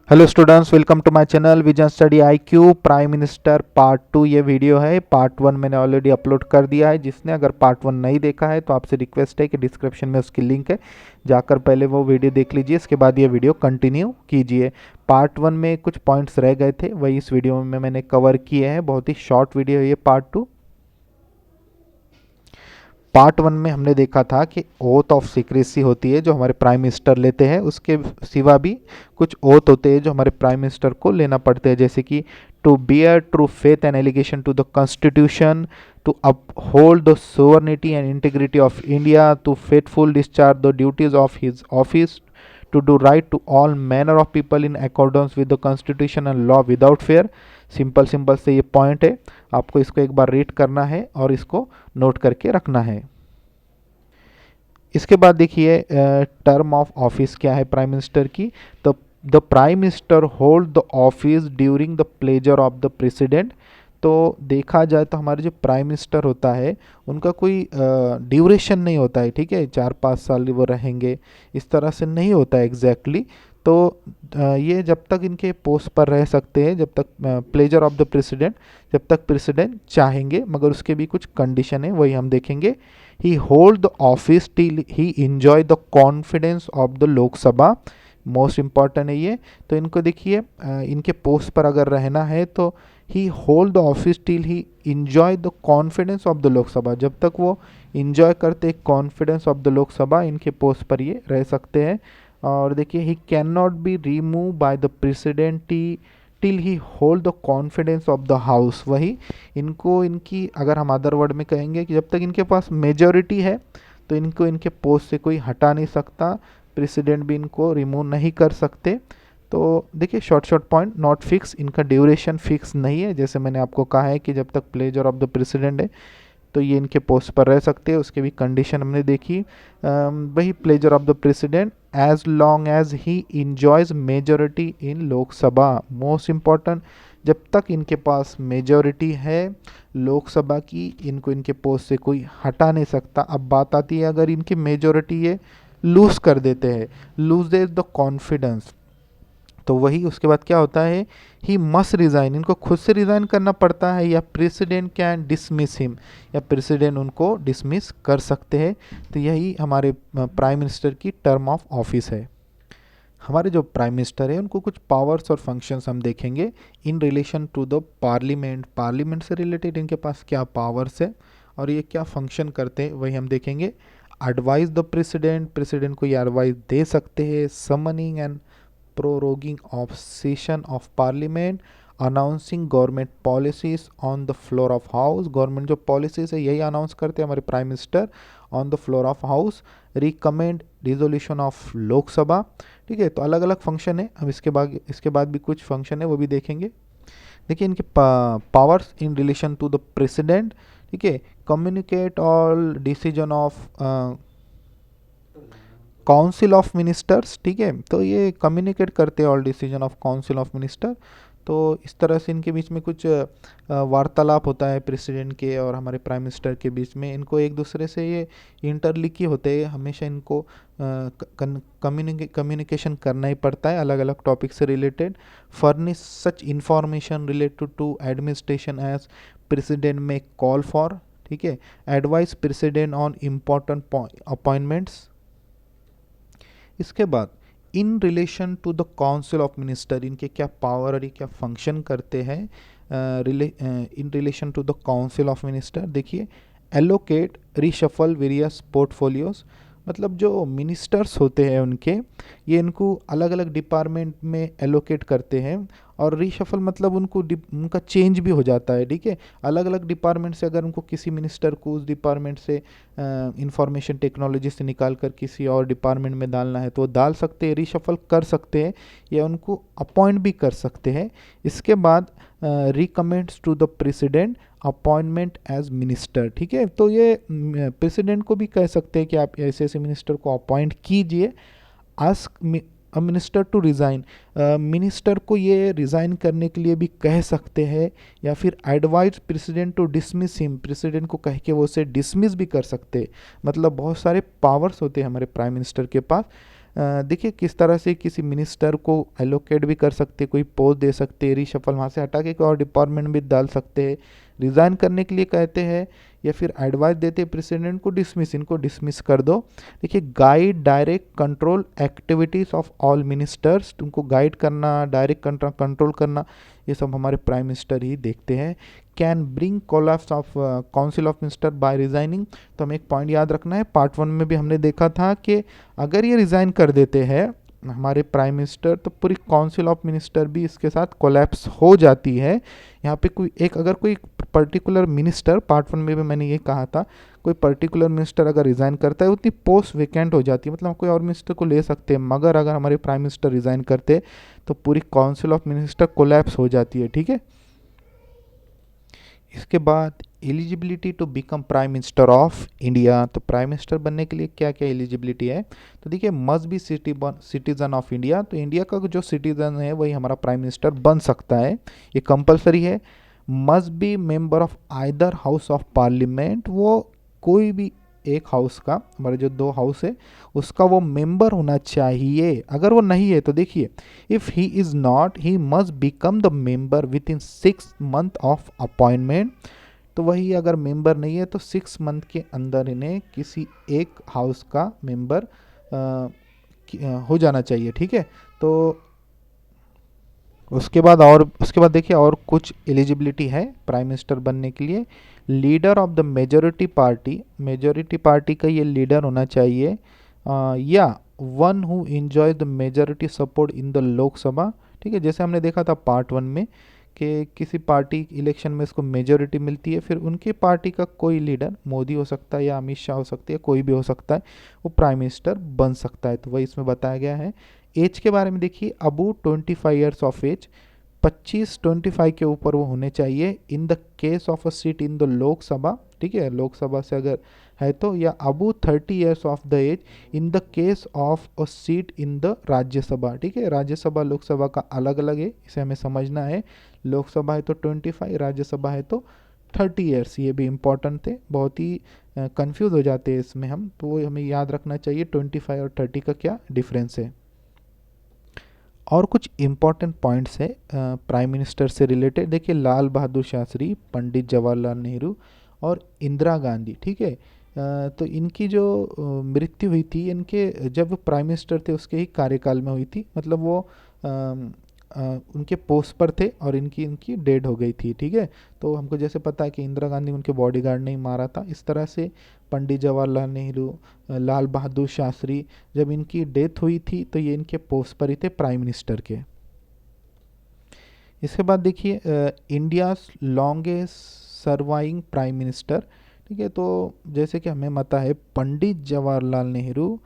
Hello students, welcome to my channel Vision Study IQ prime minister part 2। ये video है। Part 1 मैंने already upload कर दिया है। जिसने अगर पार्ट 1 नहीं देखा है तो आपसे रिक्वेस्ट है कि डिस्क्रिप्शन में उसकी लिंक है, जाकर पहले वो वीडियो देख लीजिए, इसके बाद ये वीडियो कंटिन्यू कीजिए। पार्ट 1 में कुछ पॉइंट्स रह गए थे, वही इस वीडियो में मैंने कवर किए हैं। बहुत ही शॉर्ट वीडियो है ये पार्ट 2। पार्ट 1 में हमने देखा था कि ओथ ऑफ सीक्रेसी होती है जो हमारे प्राइम मिनिस्टर लेते हैं। उसके सिवा भी कुछ ओथ होते हैं जो हमारे प्राइम मिनिस्टर को लेना पड़ते हैं, जैसे कि to bear true faith and allegation to the constitution, to uphold the sovereignty and integrity of India, to faithful discharge the duties of his office, to do right to all manner of people in accordance with the constitution and law without fear। Simple simple से ये point है, आपको इसको एक बार read करना है और इसको नोट करके रखना है। इसके बाद देखिए टर्म ऑफ ऑफिस क्या है प्राइम मिनिस्टर की। तो the prime minister hold the office during the pleasure of the president. तो देखा जाए तो हमारे जो प्राइम मिनिस्टर होता है उनका कोई ड्यूरेशन नहीं होता है, ठीक है, 4-5 साल वो रहेंगे, इस तरह से नहीं होता है एग्जैक्टली। तो ये जब तक इनके पोस्ट पर रह सकते हैं, जब तक प्लेजर ऑफ द प्रेसिडेंट, जब तक प्रेसिडेंट चाहेंगे, मगर उसके भी कुछ कंडीशन है, वही हम देखेंगे। He hold the office till he enjoy the confidence of the Lok Sabha. Most important है ये। तो इनको देखिए इनके पोस्ट पर अगर रहना है तो he hold the office till he enjoy the confidence of the Lok Sabha. जब तक वो इंजॉय करते कॉन्फिडेंस ऑफ द लोकसभा, इनके पोस्ट पर ये रह सकते हैं। और देखिए he can not be remove by the president till he hold the confidence of the house. वही इनको इनकी अगर हम अदर वर्ड में कहेंगे कि जब तक इनके पास मेजॉरिटी है तो इनको इनके पोस्ट से कोई हटा नहीं सकता, प्रेसिडेंट भी इनको रिमूव नहीं कर सकते। तो देखिए short short point, not fix, इनका ड्यूरेशन फिक्स नहीं है। जैसे मैंने आपको कहा है कि जब तक प्लेजर ऑफ द प्रेसिडेंट है तो ये इनके पोस्ट पर रह सकते हैं। उसके भी कंडीशन हमने देखी। वही pleasure of the president as long as he enjoys majority in Lok Sabha. Most important, जब तक इनके पास मेजोरिटी है लोकसभा की, इनको इनके पोस्ट से कोई हटा नहीं सकता। अब बात आती है अगर इनकी मेजोरिटी ये लूज कर देते हैं, लूजेज द कॉन्फिडेंस, तो वही उसके बाद क्या होता है, ही मस्ट रिज़ाइन, इनको खुद से रिज़ाइन करना पड़ता है, या प्रेसिडेंट कैन डिसमिस हिम, या प्रेसिडेंट उनको डिसमिस कर सकते हैं। तो यही हमारे प्राइम मिनिस्टर की टर्म ऑफ ऑफिस है। हमारे जो प्राइम मिनिस्टर है उनको कुछ पावर्स और फंक्शंस हम देखेंगे in relation to the parliament. Parliament से रिलेटेड इनके पास क्या पावर्स है और ये क्या फंक्शन करते हैं, वही हम देखेंगे। एडवाइज द प्रेसिडेंट, प्रेसिडेंट को ये एडवाइस दे सकते हैं। Summoning and proroguing of session of parliament, announcing government policies on the floor of house. Government जो पॉलिसीज है यही अनाउंस करते हैं हमारे prime minister on the floor of house. Recommend resolution of Lok Sabha, ठीक है। तो अलग अलग फंक्शन है, हम इसके बाद भी कुछ फंक्शन है वो भी देखेंगे। देखिए इनके powers in relation to the president, ठीक है। Communicate all decision of council of ministers, ठीक है। तो ये कम्युनिकेट करते हैं all decision of council of minister. तो इस तरह से इनके बीच में कुछ वार्तालाप होता है प्रेसिडेंट के और हमारे प्राइम मिनिस्टर के बीच में। इनको एक दूसरे से ये इंटरलिंक ही होते हैं, हमेशा इनको कम्युनिकेशन करना ही पड़ता है अलग अलग टॉपिक से related. Furnish such information related to administration as president may call for, ठीक है। Advice president on important appointments. इसके बाद in relation to the council of minister, इनके क्या पावर और ये क्या फंक्शन करते हैं in relation to the council of minister. देखिए एलोकेट रिशफल वेरियस पोर्टफोलियोज, मतलब जो मिनिस्टर्स होते हैं उनके, ये इनको अलग अलग डिपार्टमेंट में एलोकेट करते हैं। और रीशफल मतलब उनका चेंज भी हो जाता है, ठीक है। अलग अलग डिपार्टमेंट से अगर उनको किसी मिनिस्टर को उस डिपार्टमेंट से इंफॉर्मेशन टेक्नोलॉजी से निकाल कर किसी और डिपार्टमेंट में डालना है तो वो डाल सकते हैं, रीशफल कर सकते हैं, या उनको अपॉइंट भी कर सकते हैं। इसके बाद recommends to the president appointment as minister, ठीक है। तो ये प्रेसिडेंट को भी कह सकते हैं कि आप ऐसे ऐसे मिनिस्टर को अपॉइंट कीजिए। Ask a minister to resign, minister को ये रिज़ाइन करने के लिए भी कह सकते हैं, या फिर advise president to dismiss him, president को कह के वो उसे डिसमिस भी कर सकते हैं। मतलब बहुत सारे पावर्स होते हैं हमारे प्राइम मिनिस्टर के पास। देखिए किस तरह से किसी मिनिस्टर को एलोकेट भी कर सकते, कोई पोस्ट दे सकते, रिशफल वहाँ से हटा के कोई और डिपार्टमेंट भी डाल सकते हैं, रिज़ाइन करने के लिए कहते हैं, या फिर एडवाइस देते प्रेसिडेंट को डिसमिस, इनको डिसमिस कर दो। देखिए guide, direct, control activities of all ministers, तुमको गाइड करना, डायरेक्ट कंट्रोल करना, ये सब हमारे प्राइम मिनिस्टर ही देखते हैं। Can bring collapse of council of minister by resigning, तो हमें एक पॉइंट याद रखना है, पार्ट 1 में भी हमने देखा था कि अगर ये रिज़ाइन कर देते हैं हमारे प्राइम मिनिस्टर तो पूरी काउंसिल ऑफ मिनिस्टर भी इसके साथ कोलैप्स हो जाती है। यहाँ पे कोई एक, अगर कोई पर्टिकुलर मिनिस्टर, पार्ट 1 में भी मैंने ये कहा था, कोई पर्टिकुलर मिनिस्टर अगर रिज़ाइन करता है उतनी पोस्ट वेकेंट हो जाती है, मतलब हम कोई और मिनिस्टर को ले सकते हैं, मगर अगर हमारे प्राइम मिनिस्टर रिज़ाइन करते तो पूरी काउंसिल ऑफ मिनिस्टर कोलैप्स हो जाती है, ठीक है। इसके बाद eligibility to become prime minister of India, तो प्राइम मिनिस्टर बनने के लिए क्या क्या एलिजिबिलिटी है, तो देखिए must be citizen of India, तो इंडिया का जो सिटीजन है वही हमारा प्राइम मिनिस्टर बन सकता है, ये कंपलसरी है। Must be member of either house of parliament, वो कोई भी एक हाउस का, हमारे जो 2 हाउस है उसका वो मेंबर होना चाहिए। अगर वो नहीं है तो देखिए, if he is not, he must become the member with in 6 month of appointment, तो वही अगर मेंबर नहीं है तो 6 मंथ के अंदर इन्हें किसी एक हाउस का मेंबर हो जाना चाहिए, ठीक है। तो उसके बाद देखिए और कुछ एलिजिबिलिटी है प्राइम मिनिस्टर बनने के लिए। Leader of the majority party का ये लीडर होना चाहिए, या one who enjoy the majority support in the Lok Sabha, ठीक है। जैसे हमने देखा था पार्ट 1 में कि किसी पार्टी इलेक्शन में इसको मेजोरिटी मिलती है, फिर उनकी पार्टी का कोई लीडर, मोदी हो सकता है या अमित शाह हो सकती है, कोई भी हो सकता है, वो प्राइम मिनिस्टर बन सकता है, तो वही इसमें बताया गया है। एज के बारे में देखिए, अबू 25 ईयर्स ऑफ एज, 25 के ऊपर वो होने चाहिए। In the case of a seat in the Lok Sabha, ठीक है, लोकसभा से अगर है तो, या above 30 years of the age in the case of a seat in the Rajya Sabha, ठीक है। राज्यसभा लोकसभा का अलग अलग है, इसे हमें समझना है। लोकसभा है तो 25, राज्यसभा है तो 30 ईयर्स, ये भी इम्पॉर्टेंट थे, बहुत ही कंफ्यूज हो जाते हैं इसमें हम, तो वो हमें याद रखना चाहिए 25 और 30 का क्या डिफरेंस है। और कुछ इम्पॉर्टेंट पॉइंट्स है प्राइम मिनिस्टर से रिलेटेड, देखिए लाल बहादुर शास्त्री, पंडित जवाहरलाल नेहरू और इंदिरा गांधी, ठीक है। तो इनकी जो मृत्यु हुई थी, इनके जब वो प्राइम मिनिस्टर थे उसके ही कार्यकाल में हुई थी, मतलब वो उनके पोस्ट पर थे और इनकी डेड हो गई थी, ठीक है। तो हमको जैसे पता है कि इंदिरा गांधी उनके बॉडीगार्ड ने ही मारा था, इस तरह से पंडित जवाहरलाल नेहरू, लाल बहादुर शास्त्री, जब इनकी डेथ हुई थी तो ये इनके पोस्ट पर ही थे प्राइम मिनिस्टर के। इसके बाद देखिए India longest surviving prime minister, ठीक है। तो जैसे कि हमें पता है पंडित जवाहरलाल नेहरू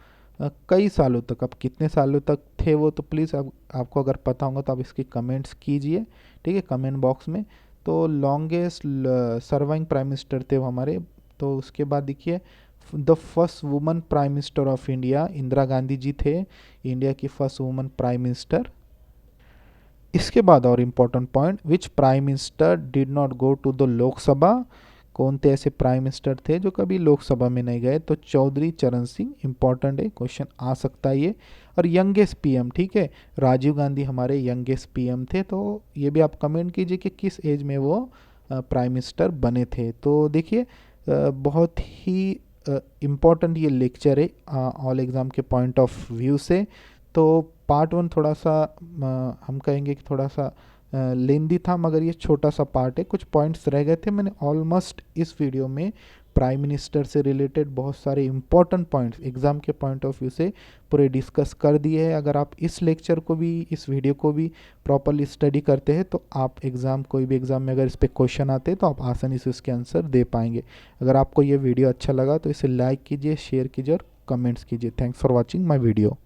कई सालों तक, अब कितने सालों तक थे वो तो प्लीज़ आपको अगर पता होगा तो आप इसकी कमेंट्स कीजिए, ठीक है, कमेंट बॉक्स में। तो लॉन्गेस्ट सर्वाइंग प्राइम मिनिस्टर थे वो हमारे। तो उसके बाद देखिए the first woman prime minister of India, Indira Gandhi ji थे इंडिया की फर्स्ट वुमन प्राइम मिनिस्टर। इसके बाद और important point, which prime minister did not go to the Lok Sabha, कौन थे ऐसे प्राइम मिनिस्टर थे जो कभी लोकसभा में नहीं गए, तो चौधरी चरण सिंह, इंपॉर्टेंट है, क्वेश्चन आ सकता है ये। और यंगेस्ट पीएम, ठीक है, राजीव गांधी हमारे यंगेस्ट पीएम थे, तो ये भी आप कमेंट कीजिए कि किस एज में वो प्राइम मिनिस्टर बने थे। तो देखिए बहुत ही इम्पॉर्टेंट ये लेक्चर है ऑल एग्ज़ाम के पॉइंट ऑफ व्यू से। तो पार्ट 1 थोड़ा सा हम कहेंगे कि थोड़ा सा लेंदी था, मगर ये छोटा सा पार्ट है, कुछ पॉइंट्स रह गए थे। मैंने ऑलमोस्ट इस वीडियो में प्राइम मिनिस्टर से रिलेटेड बहुत सारे इंपॉर्टेंट पॉइंट्स एग्ज़ाम के पॉइंट ऑफ व्यू से पूरे डिस्कस कर दिए हैं। अगर आप इस लेक्चर को भी, इस वीडियो को भी प्रॉपरली स्टडी करते हैं तो आप एग्ज़ाम, कोई भी एग्ज़ाम में अगर इस पर क्वेश्चन आते हैं तो आप आसानी से उसके आंसर दे पाएंगे। अगर आपको ये वीडियो अच्छा लगा तो इसे लाइक कीजिए, शेयर कीजिए और कमेंट्स कीजिए। Thanks for watching my video.